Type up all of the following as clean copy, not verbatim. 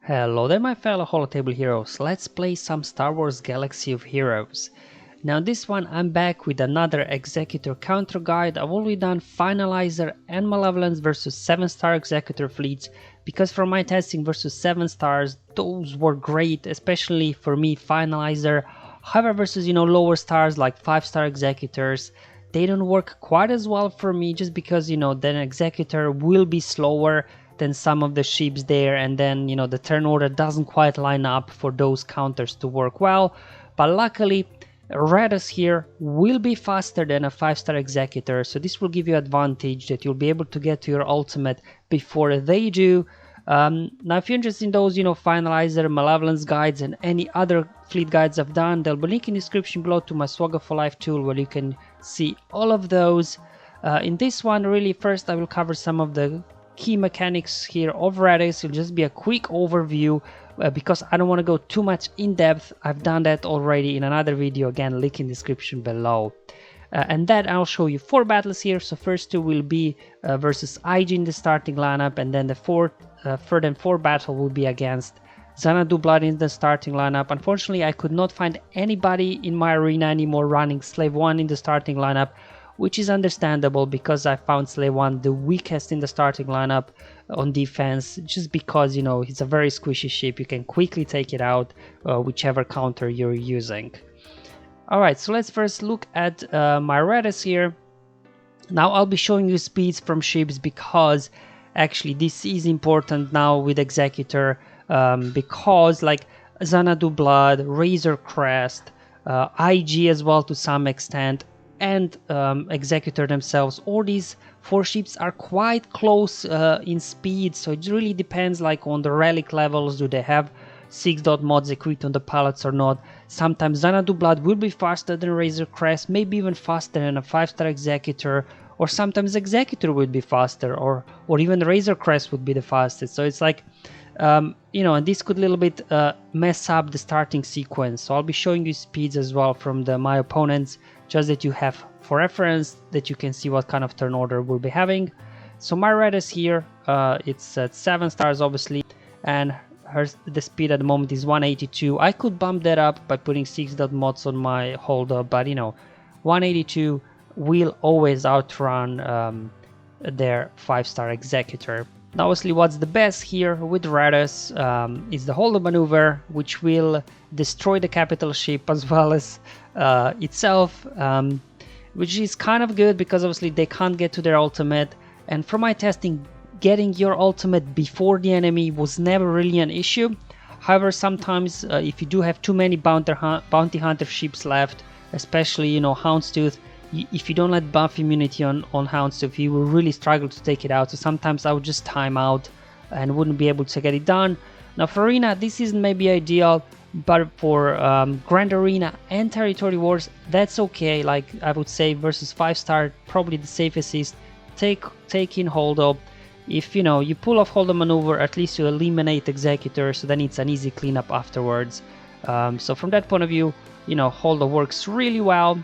Hello there my fellow holotable heroes, let's play some Star Wars Galaxy of Heroes. Now this one I'm back with another Executor counter guide. I've already done Finalizer and Malevolence versus 7-star Executor fleets, because from my testing versus 7 stars, those were great, especially for me Finalizer. However, versus lower stars like 5-star Executors, they don't work quite as well for me, just because then Executor will be slower than some of the ships there, and then the turn order doesn't quite line up for those counters to work well. But luckily Raddus here will be faster than a 5-star Executor, so this will give you advantage that you'll be able to get to your ultimate before they do. Now if you're interested in those Finalizer, Malevolence guides and any other fleet guides I've done, there'll be a link in the description below to my SWGOH for Life tool where you can see all of those. In this one, really, first I will cover some of the key mechanics here of Raddus. It'll just be a quick overview because I don't want to go too much in depth. I've done that already in another video, again link in the description below. And then I'll show you 4 battles here. So first 2 will be versus IG in the starting lineup, and then the third and fourth battle will be against Xanadu Blood in the starting lineup. Unfortunately, I could not find anybody in my arena anymore running Slave 1 in the starting lineup, which is understandable because I found Slave 1 the weakest in the starting lineup on defense, just because it's a very squishy ship. You can quickly take it out whichever counter you're using. Alright, so let's first look at my Raddus here. Now I'll be showing you speeds from ships because actually this is important now with Executor, because like Xanadu Blood, Razor Crest, IG as well to some extent, and Executor themselves, all these 4 ships are quite close in speed, so it really depends like on the relic levels. Do they have 6 dot mods equipped on the pallets or not? Sometimes Xanadu Blood will be faster than Razor Crest, maybe even faster than a 5-star Executor, or sometimes Executor would be faster, or even Razor Crest would be the fastest. So it's like and this could a little bit mess up the starting sequence. So I'll be showing you speeds as well from my opponents, just that you have for reference, that you can see what kind of turn order we'll be having. So my Raddus here, it's at 7 stars obviously, and the speed at the moment is 182. I could bump that up by putting 6 dot mods on my holder, but 182 will always outrun their 5-star Executor. Now obviously what's the best here with Raddus is the holder maneuver, which will destroy the capital ship as well as itself, which is kind of good because obviously they can't get to their ultimate, and from my testing, getting your ultimate before the enemy was never really an issue. However, sometimes if you do have too many bounty hunter ships left, especially Houndstooth, if you don't let buff immunity on Houndstooth, you will really struggle to take it out. So sometimes I would just time out and wouldn't be able to get it done. Now for Arena, this isn't maybe ideal, but for Grand Arena and Territory Wars, that's okay. Like I would say versus 5-star, probably the safest is take in Holdo. If you pull off Holdo maneuver, at least you eliminate Executor, so then it's an easy cleanup afterwards. So from that point of view, Holdo works really well.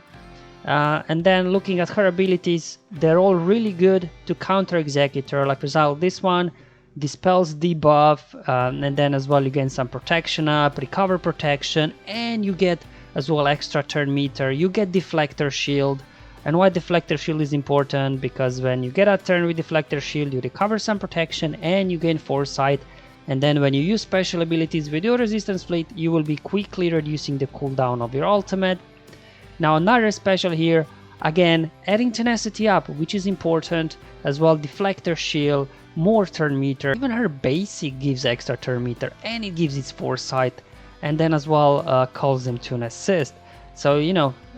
And then looking at her abilities, they're all really good to counter Executor. Like for example, this one dispels debuff, and then as well you gain some protection up, recover protection, and you get as well extra turn meter. You get deflector shield. And why deflector shield is important? Because when you get a turn with deflector shield, you recover some protection and you gain foresight. And then when you use special abilities with your resistance fleet, you will be quickly reducing the cooldown of your ultimate. Now another special here, again adding tenacity up, which is important, as well deflector shield, more turn meter, even her basic gives extra turn meter and it gives its foresight, and then as well calls them to an assist. So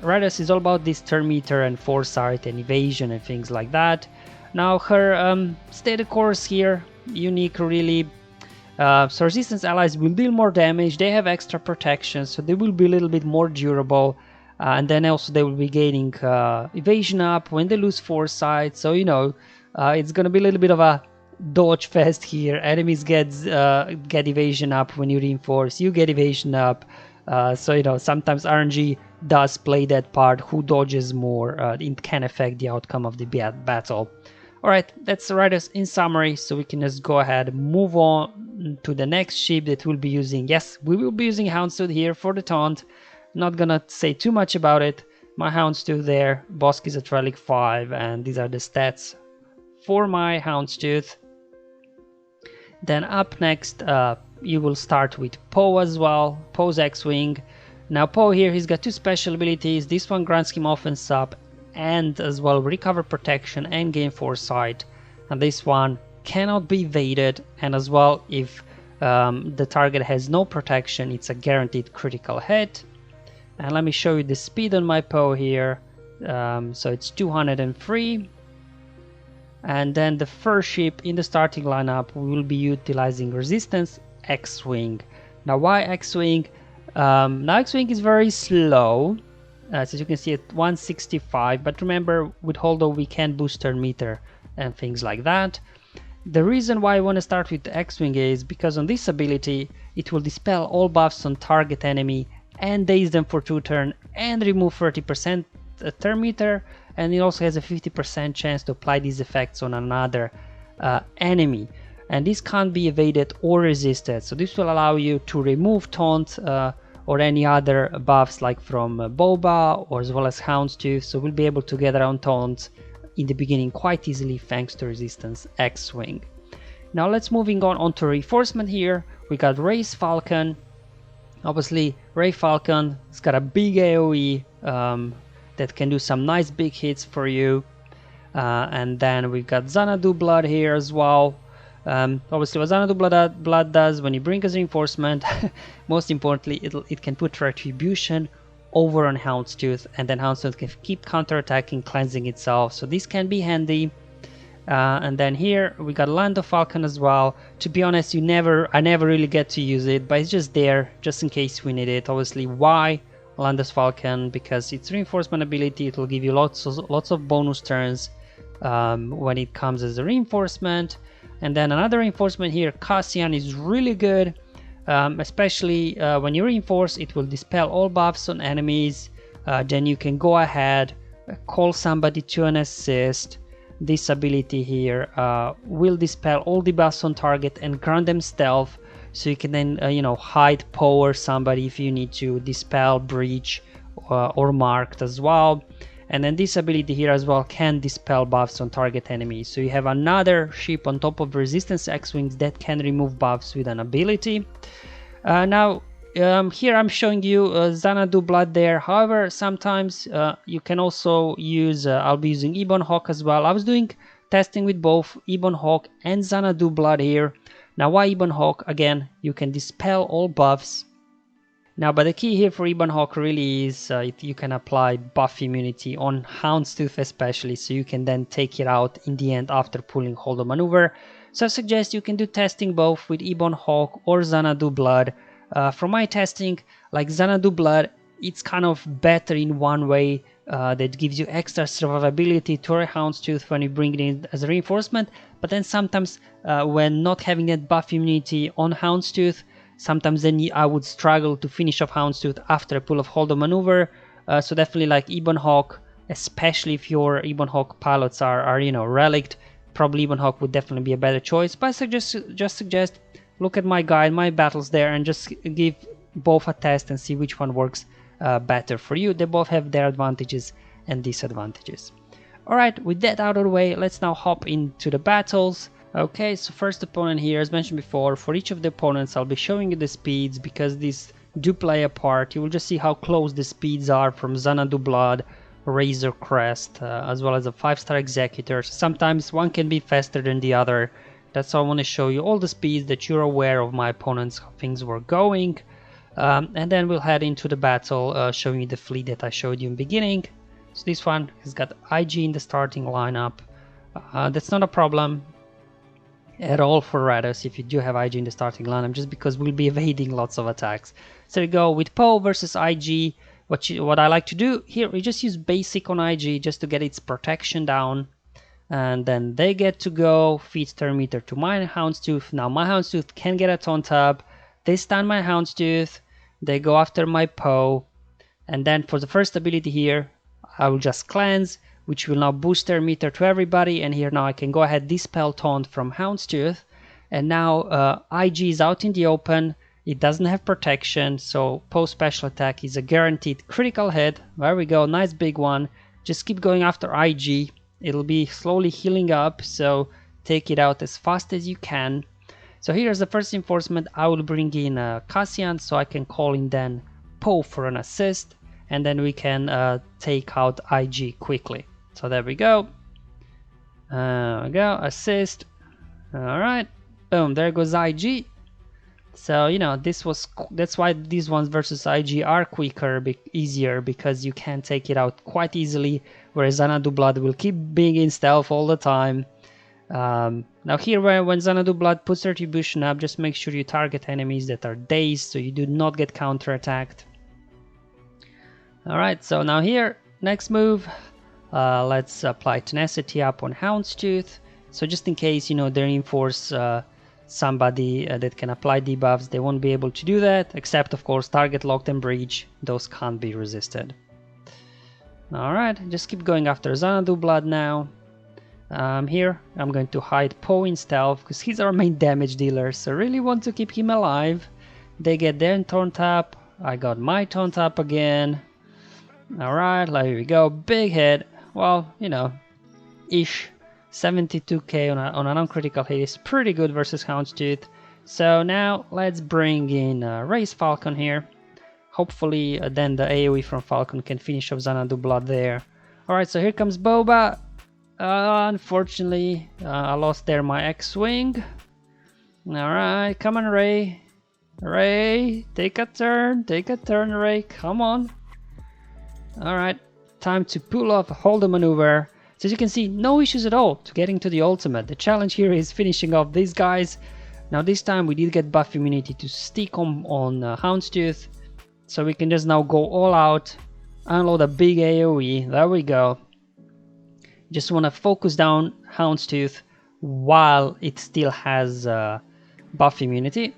Raddus is all about this turn meter and foresight and evasion and things like that. Now her stated course here, unique really. So resistance allies will deal more damage, they have extra protection, so they will be a little bit more durable. And then also they will be gaining evasion up when they lose foresight. So it's gonna be a little bit of a dodge fest here. Enemies get evasion up when you reinforce, you get evasion up. So sometimes RNG does play that part. Who dodges more? It can affect the outcome of the battle. Alright, that's Raddus in summary, so we can just go ahead and move on to the next ship that we'll be using. Yes, we will be using Houndstooth here for the taunt. Not gonna say too much about it. My Houndstooth there, Bosk is at Relic 5, and these are the stats for my Houndstooth. Then up next, you will start with Poe as well, Poe's X-Wing. Now Poe here, he's got two special abilities. This one grants him offense up and as well recover protection and gain foresight. And this one cannot be evaded, and as well if the target has no protection, it's a guaranteed critical hit. And let me show you the speed on my Poe here. So it's 203. And then the first ship in the starting lineup, we will be utilizing Resistance X-Wing. Now why X-Wing? Now X-Wing is very slow, as you can see at 165, but remember with Holdo we can boost turn meter and things like that. The reason why I want to start with X-Wing is because on this ability it will dispel all buffs on target enemy and daze them for 2 turns and remove 30% turn meter, and it also has a 50% chance to apply these effects on another enemy, and this can't be evaded or resisted. So this will allow you to remove taunt or any other buffs like from Boba or as well as Houndstooth, so we'll be able to get around taunt in the beginning quite easily thanks to Resistance X-Wing. Now let's moving on to reinforcement here. We got Race Falcon. Obviously Ray Falcon has got a big AoE that can do some nice big hits for you, and then we've got Xanadu Blood here as well. Obviously what Xanadu Blood does when you bring as reinforcement, most importantly it can put Retribution over on Houndstooth, and then Houndstooth can keep counterattacking, cleansing itself, so this can be handy. And then here we got Lando Falcon as well. To be honest, I never really get to use it, but it's just there just in case we need it. Obviously why Lando's Falcon? Because its reinforcement ability, it will give you lots of bonus turns when it comes as a reinforcement. And then another reinforcement here, Cassian, is really good, especially when you reinforce, it will dispel all buffs on enemies. Then you can go ahead, call somebody to an assist. This ability here will dispel all debuffs on target and grant them stealth, so you can then hide power somebody if you need to, dispel, breach, or marked as well. And then this ability here as well can dispel buffs on target enemies, so you have another ship on top of Resistance X-Wings that can remove buffs with an ability. Now here I'm showing you Xanadu Blood there. However, sometimes you can also use, I'll be using Ebon Hawk as well. I was doing testing with both Ebon Hawk and Xanadu Blood here. Now why Ebon Hawk? Again, you can dispel all buffs. Now, but the key here for Ebon Hawk really is you can apply buff immunity on Houndstooth especially, so you can then take it out in the end after pulling Holdo Maneuver. So I suggest you can do testing both with Ebon Hawk or Xanadu Blood. From my testing, like Xanadu Blood, it's kind of better in one way, that gives you extra survivability to a Houndstooth when you bring it in as a reinforcement, but then sometimes when not having that buff immunity on Houndstooth, sometimes then I would struggle to finish off Houndstooth after a pull of Holdo Maneuver. So definitely like Ebon Hawk, especially if your Ebon Hawk pilots are relicked, probably Ebon Hawk would definitely be a better choice. But I just suggest look at my guide, my battles there, and just give both a test and see which one works better for you. They both have their advantages and disadvantages. Alright, with that out of the way, let's now hop into the battles. Okay, so first opponent here, as mentioned before, for each of the opponents I'll be showing you the speeds, because these do play a part. You will just see how close the speeds are from Xanadu Blood, Razor Crest, as well as a 5-star Executor. Sometimes one can be faster than the other. That's why I want to show you all the speeds that you're aware of my opponents, how things were going. And then we'll head into the battle, showing you the fleet that I showed you in the beginning. So this one has got IG in the starting lineup. That's not a problem at all for Raddus if you do have IG in the starting lineup, just because we'll be evading lots of attacks. So we go with Poe versus IG. What I like to do here, we just use basic on IG just to get its protection down. And then they get to go feed turn meter to my Houndstooth. Now my Houndstooth can get a taunt up. They stun my Houndstooth. They go after my Poe. And then for the first ability here, I will just cleanse. which will now boost their meter to everybody. And here now I can go ahead, dispel taunt from Houndstooth. And now IG is out in the open. It doesn't have protection, so post special attack is a guaranteed critical hit. There we go, nice big one. Just keep going after IG. It'll be slowly healing up, so take it out as fast as you can. So here's the first enforcement. I will bring in Cassian, so I can call in then Poe for an assist, and then we can take out IG quickly. So there we go. Assist. Alright, boom, there goes IG. So, you know, that's why these ones versus IG are quicker, easier, because you can take it out quite easily, whereas Xanadu Blood will keep being in stealth all the time. Now here, when Xanadu Blood puts retribution up, just make sure you target enemies that are dazed, so you do not get counterattacked. Alright, so now here, next move, let's apply Tenacity up on Houndstooth. So just in case, you know, they reinforce somebody that can apply debuffs, they won't be able to do that, except of course target locked and breach. Those can't be resisted. Alright, just keep going after Xanadu Blood now. Here I'm going to hide Poe in stealth because he's our main damage dealer, so really want to keep him alive. They get their taunt up, I got my taunt up again. Alright, here we go, big hit. Well, you know, ish. 72k on an uncritical hit is pretty good versus Houndstooth. So now let's bring in Race Falcon here. Hopefully then the AoE from Falcon can finish off Xanadu Blood there. Alright, so here comes Boba. Unfortunately, I lost there my X-Wing. Alright, come on Ray. Ray, take a turn, Ray, come on. Alright, time to pull off a hold maneuver. So as you can see, no issues at all to getting to the ultimate. The challenge here is finishing off these guys. Now this time we did get buff immunity to stick on Houndstooth. So we can just now go all out, unload a big AoE, there we go. Just want to focus down Houndstooth while it still has buff immunity.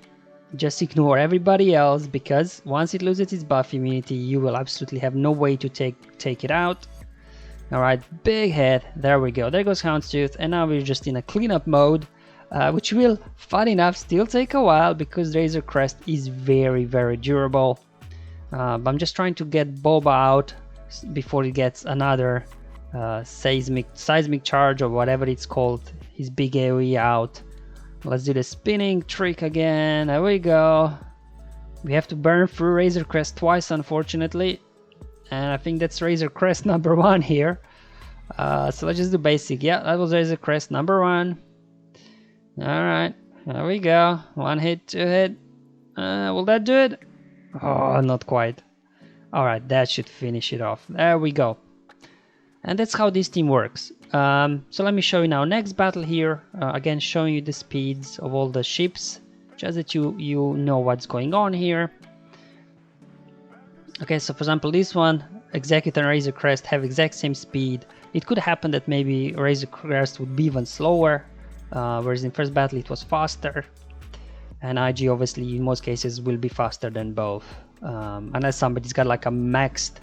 Just ignore everybody else, because once it loses its buff immunity, you will absolutely have no way to take it out. Alright, big hit, there we go, there goes Houndstooth, and now we're just in a cleanup mode, which will, fun enough, still take a while because Razor Crest is very, very durable. But I'm just trying to get Boba out before he gets another seismic charge or whatever it's called, his big AoE out. Let's do the spinning trick again, there we go. We have to burn through Razor Crest twice, unfortunately. And I think that's Razor Crest number 1 here. So let's just do basic. Yeah, that was Razor Crest number 1. Alright, there we go. 1 hit, 2 hit. Will that do it? Oh, not quite. Alright, that should finish it off. There we go. And that's how this team works. So let me show you now. Next battle here. Again, showing you the speeds of all the ships. Just that you know what's going on here. Okay, so for example, this one, Executor and Razor Crest have exact same speed. It could happen that maybe Razor Crest would be even slower, whereas in first battle it was faster. And IG obviously in most cases will be faster than both. Unless somebody's got like a maxed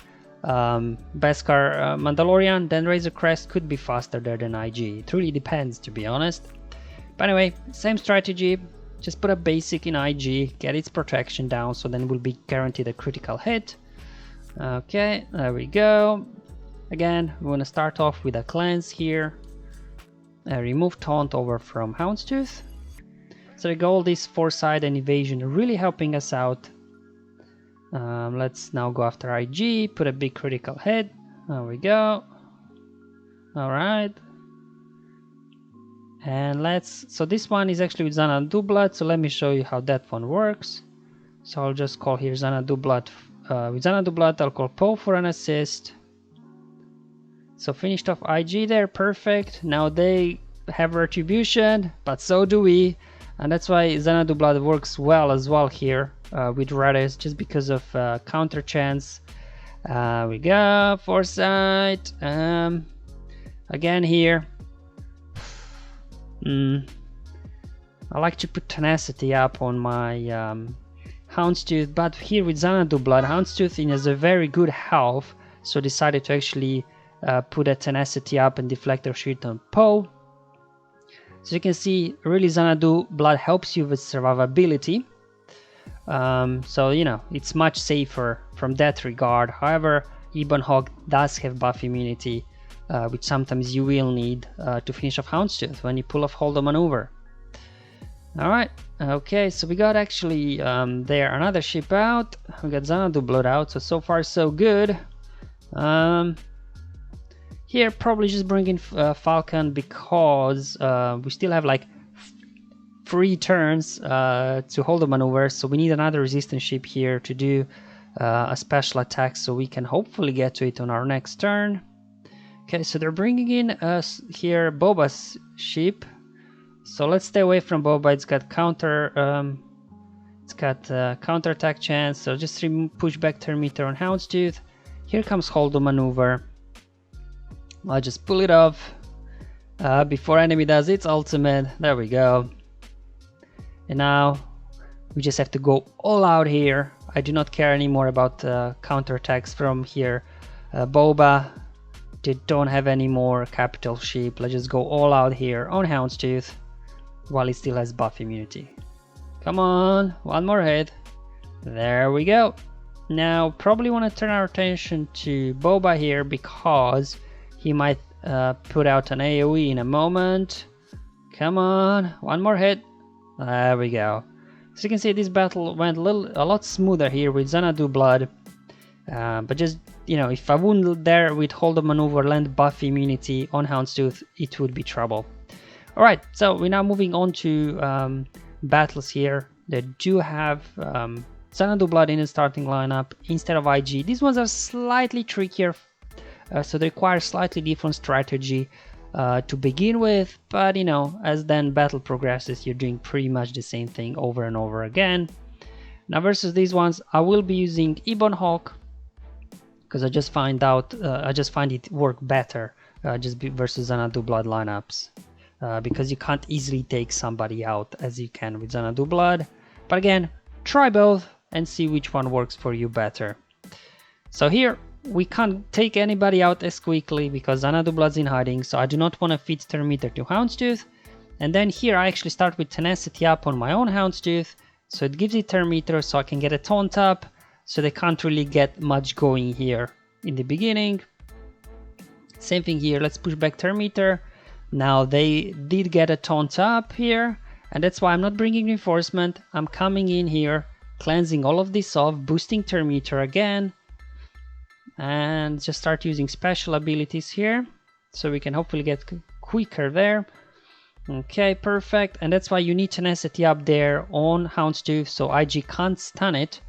Beskar Mandalorian, then Razor Crest could be faster there than IG. It really depends, to be honest. But anyway, same strategy. Just put a basic in IG, get its protection down, so then we'll be guaranteed a critical hit. Okay, there we go. Again, we want to start off with a cleanse here. Remove taunt over from Houndstooth. So we got all this foresight and evasion really helping us out. Let's now go after IG, put a big critical hit. There we go. Alright. And so this one is actually with Xanadu Blood, so let me show you how that one works. So I'll just call here Xanadu Blood. With Xanadu Blood, I'll call Poe for an assist. So finished off IG there, perfect. Now they have retribution, but so do we. And that's why Xanadu Blood works well as well here with Raddus, just because of counter chance. We go, Foresight. Again here. I like to put Tenacity up on my Houndstooth, but here with Xanadu Blood, Houndstooth has a very good health, so decided to actually put a tenacity up and deflector shield on Poe. So you can see really Xanadu blood helps you with survivability. So you know, it's much safer from that regard. However, Ebon Hawk does have buff immunity, which sometimes you will need to finish off Houndstooth when you pull off Hold the Maneuver. Alright, okay, so we got actually there another ship out. We got Xanadu blood out, so far so good. Here probably just bring in Falcon because we still have like 3 turns to hold the maneuver, so we need another resistance ship here to do a special attack so we can hopefully get to it on our next turn. Okay, so they're bringing in us here Boba's ship, so let's stay away from Boba. It's got counter attack chance, so just push back turn meter on Houndstooth. Here comes hold the maneuver. I'll just pull it off before enemy does its ultimate. There we go. And now we just have to go all out here. I do not care anymore about counterattacks from here. Boba, they don't have any more capital ship. Let's just go all out here on Houndstooth while he still has buff immunity. Come on, one more hit. There we go. Now probably want to turn our attention to Boba here because he might put out an AoE in a moment. Come on, one more hit. There we go. So you can see this battle went a lot smoother here with Xanadu blood. But just, you know, if I wouldn't dare with hold the maneuver land buff immunity on Houndstooth, it would be trouble. Alright, so we're now moving on to battles here that do have Xanadu blood in the starting lineup instead of IG. These ones are slightly trickier, so they require slightly different strategy to begin with, but you know, as then battle progresses, you're doing pretty much the same thing over and over again. Now versus these ones, I will be using Ebon Hawk because I just find it work better versus Xanadu blood lineups, because you can't easily take somebody out as you can with Xanadu blood. But again, try both and see which one works for you better. So here we can't take anybody out as quickly because Xanadu blood's in hiding, so I do not want to feed turn meter to Houndstooth. And then here I actually start with tenacity up on my own Houndstooth, so it gives it turn meter so I can get a taunt up, so they can't really get much going here in the beginning. Same thing here, let's push back turn meter. Now they did get a taunt up here, and that's why I'm not bringing reinforcement. I'm coming in here, cleansing all of this off, boosting turn meter again, and just start using special abilities here so we can hopefully get quicker there. Okay, perfect. And that's why you need tenacity up there on Houndstooth so IG can't stun it,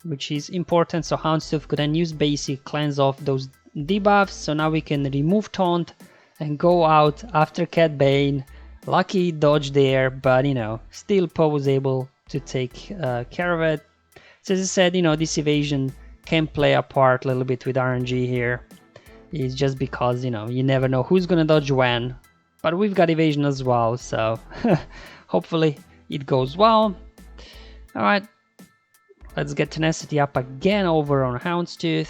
which is important. So Houndstooth could then use basic, cleanse off those debuffs, so now we can remove taunt and go out after Cat Bane. Lucky dodge there, but you know, still Poe was able to take care of it. So as I said, you know, this evasion can play a part a little bit with RNG here. It's just because, you know, you never know who's gonna dodge when, but we've got evasion as well, so hopefully it goes well. All right, let's get tenacity up again over on Houndstooth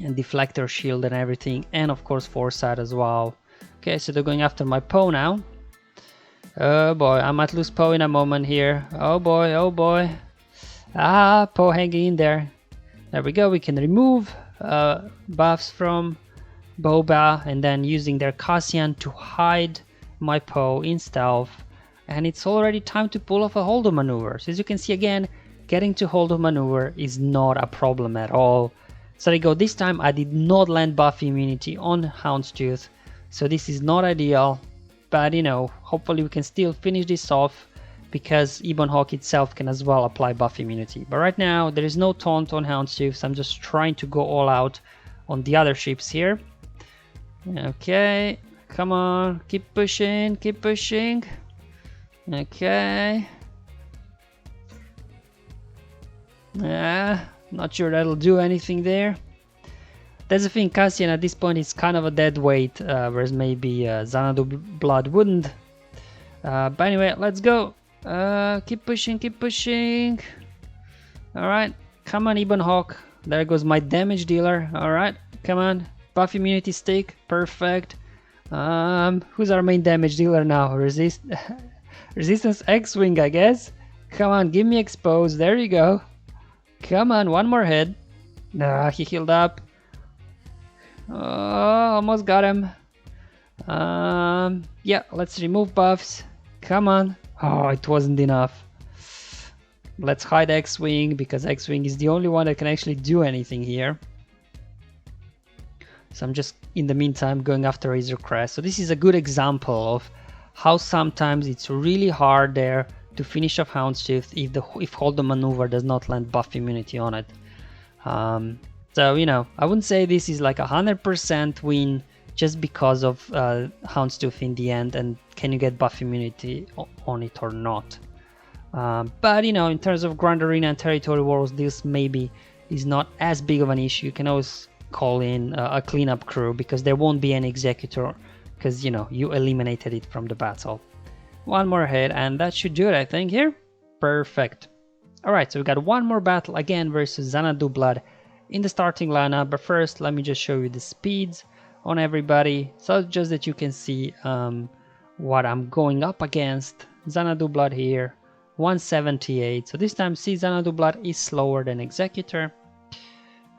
and deflector shield and everything, and of course foresight as well. Okay, so they're going after my Poe now. Oh boy, I might lose Poe in a moment here. Oh boy, oh boy. Ah, Poe hanging in there. There we go, we can remove buffs from Boba and then using their Cassian to hide my Poe in stealth. And it's already time to pull off a hold maneuver. So as you can see again, getting to hold maneuver is not a problem at all. So there you go, this time I did not land buff immunity on Houndstooth, so this is not ideal, but you know, hopefully we can still finish this off because Ebon Hawk itself can as well apply buff immunity. But right now there is no taunt on Houndstooth, so I'm just trying to go all out on the other ships here. Okay, come on, keep pushing, keep pushing. Okay. Not sure that'll do anything there. That's the thing, Cassian at this point is kind of a dead weight, whereas maybe Xanadu blood wouldn't. But anyway, let's go. Keep pushing, keep pushing. Alright, come on Ebon Hawk. There goes my damage dealer. Alright, come on. Buff immunity stick. Perfect. Who's our main damage dealer now? Resistance X-Wing, I guess. Come on, give me expose. There you go. Come on, one more hit. Nah, he healed up. Oh, almost got him. Yeah, let's remove buffs. Come on. Oh, it wasn't enough. Let's hide X-Wing because X-Wing is the only one that can actually do anything here. So I'm just, in the meantime, going after Razor Crest. So this is a good example of how sometimes it's really hard there to finish off Houndstooth if Hold on Maneuver does not land buff immunity on it. So, you know, I wouldn't say this is like 100% win just because of Houndstooth in the end and can you get buff immunity on it or not. But, you know, in terms of Grand Arena and Territory Wars, this maybe is not as big of an issue. You can always call in a cleanup crew because there won't be an Executor because, you know, you eliminated it from the battle. One more hit and that should do it, I think, here. Perfect. Alright, so we got one more battle again versus Xanadu Blood in the starting lineup. But first, let me just show you the speeds on everybody. So just that you can see what I'm going up against. Xanadu Blood here, 178. So this time, see, Xanadu Blood is slower than Executor.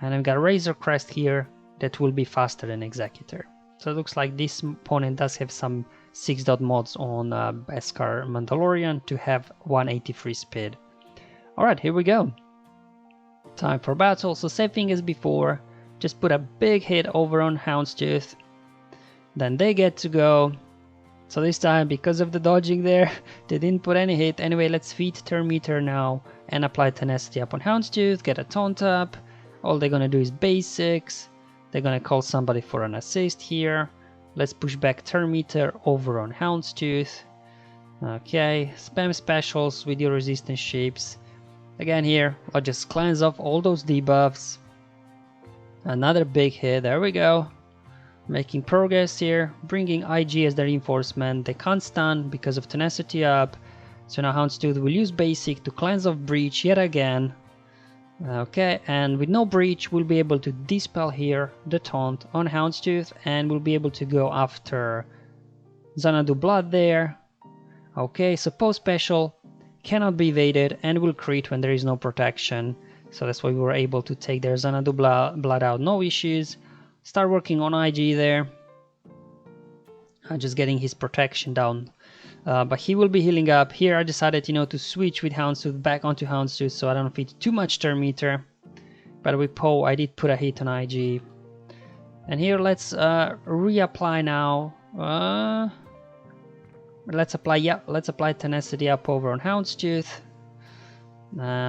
And I've got Razor Crest here that will be faster than Executor. So it looks like this opponent does have some 6-dot mods on Beskar Mandalorian to have 183 speed. Alright, here we go. Time for battle. So same thing as before. Just put a big hit over on Houndstooth. Then they get to go. So this time, because of the dodging there, they didn't put any hit. Anyway, let's feed Turn Meter now and apply Tenacity up on Houndstooth. Get a Taunt up. All they're gonna do is basics. They're gonna call somebody for an assist here. Let's push back Turn Meter over on Houndstooth. Okay, spam specials with your resistance shapes. Again here, I'll just cleanse off all those debuffs. Another big hit, there we go. Making progress here, bringing IG as the reinforcement. They can't stun because of Tenacity up. So now Houndstooth will use basic to cleanse off Breach yet again. Okay, and with no breach, we'll be able to dispel here the taunt on Houndstooth, and we'll be able to go after Xanadu Blood there. Okay, so post special cannot be evaded and will crit when there is no protection. So that's why we were able to take their Xanadu Blood out, no issues. Start working on IG there. Just getting his protection down. But he will be healing up. Here I decided, you know, to switch with Houndstooth back onto Houndstooth so I don't feed too much Turn Meter. But with Poe I did put a hit on IG. And here let's reapply now. Let's apply Tenacity up over on Houndstooth.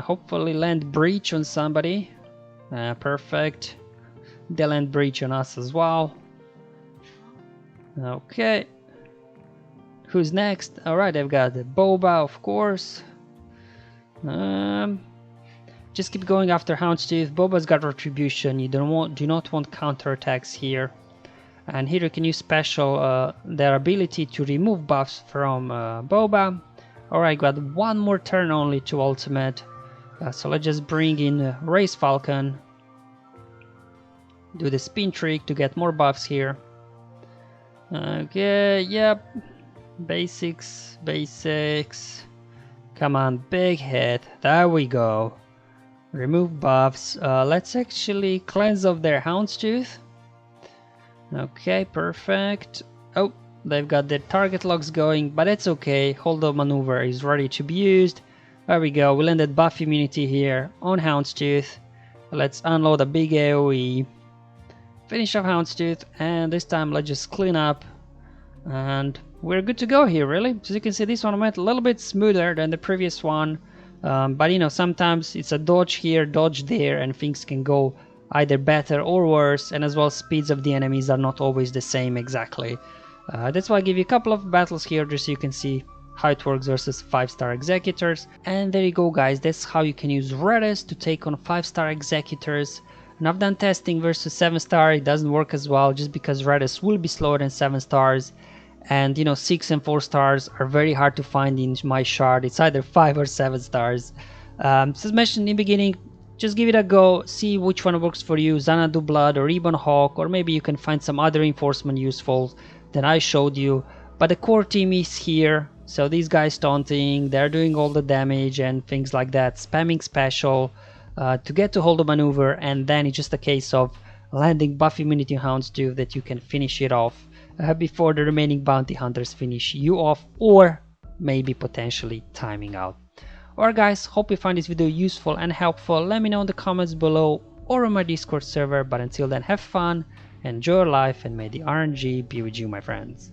Hopefully land Breach on somebody. Perfect. They'll land Breach on us as well. Okay. Who's next? Alright, I've got the Boba, of course. Just keep going after Houndstooth. Boba's got Retribution. You do not want counterattacks here. And here you can use special their ability to remove buffs from Boba. Alright, got one more turn only to ultimate. So let's just bring in Race Falcon. Do the spin trick to get more buffs here. Okay, yep. Basics. Come on, big hit. There we go. Remove buffs. Let's actually cleanse off their Houndstooth. Okay, perfect. Oh, they've got their target locks going, but it's okay. Hold on maneuver is ready to be used. There we go. We landed buff immunity here on Houndstooth. Let's unload a big AoE. Finish off Houndstooth, and this time let's just clean up. And we're good to go here, really. As you can see, this one went a little bit smoother than the previous one. But you know, sometimes it's a dodge here, dodge there, and things can go either better or worse. And as well, speeds of the enemies are not always the same exactly. That's why I give you a couple of battles here, just so you can see how it works versus 5-star Executors. And there you go, guys. That's how you can use Raddus to take on 5-star Executors. And I've done testing versus 7-star. It doesn't work as well, just because Raddus will be slower than 7 stars. And you know, 6 and 4 stars are very hard to find in my shard. It's either 5 or 7 stars. So as mentioned in the beginning, just give it a go, see which one works for you, Xanadu Blood or Ribbon Hawk, or maybe you can find some other reinforcement useful that I showed you. But the core team is here, so these guys taunting, they're doing all the damage and things like that, spamming special to get to hold the maneuver, and then it's just a case of landing buff immunity hounds too that you can finish it off before the remaining bounty hunters finish you off, or maybe potentially timing out. Alright guys, hope you find this video useful and helpful. Let me know in the comments below or on my Discord server, but until then, have fun, enjoy your life, and may the RNG be with you, my friends.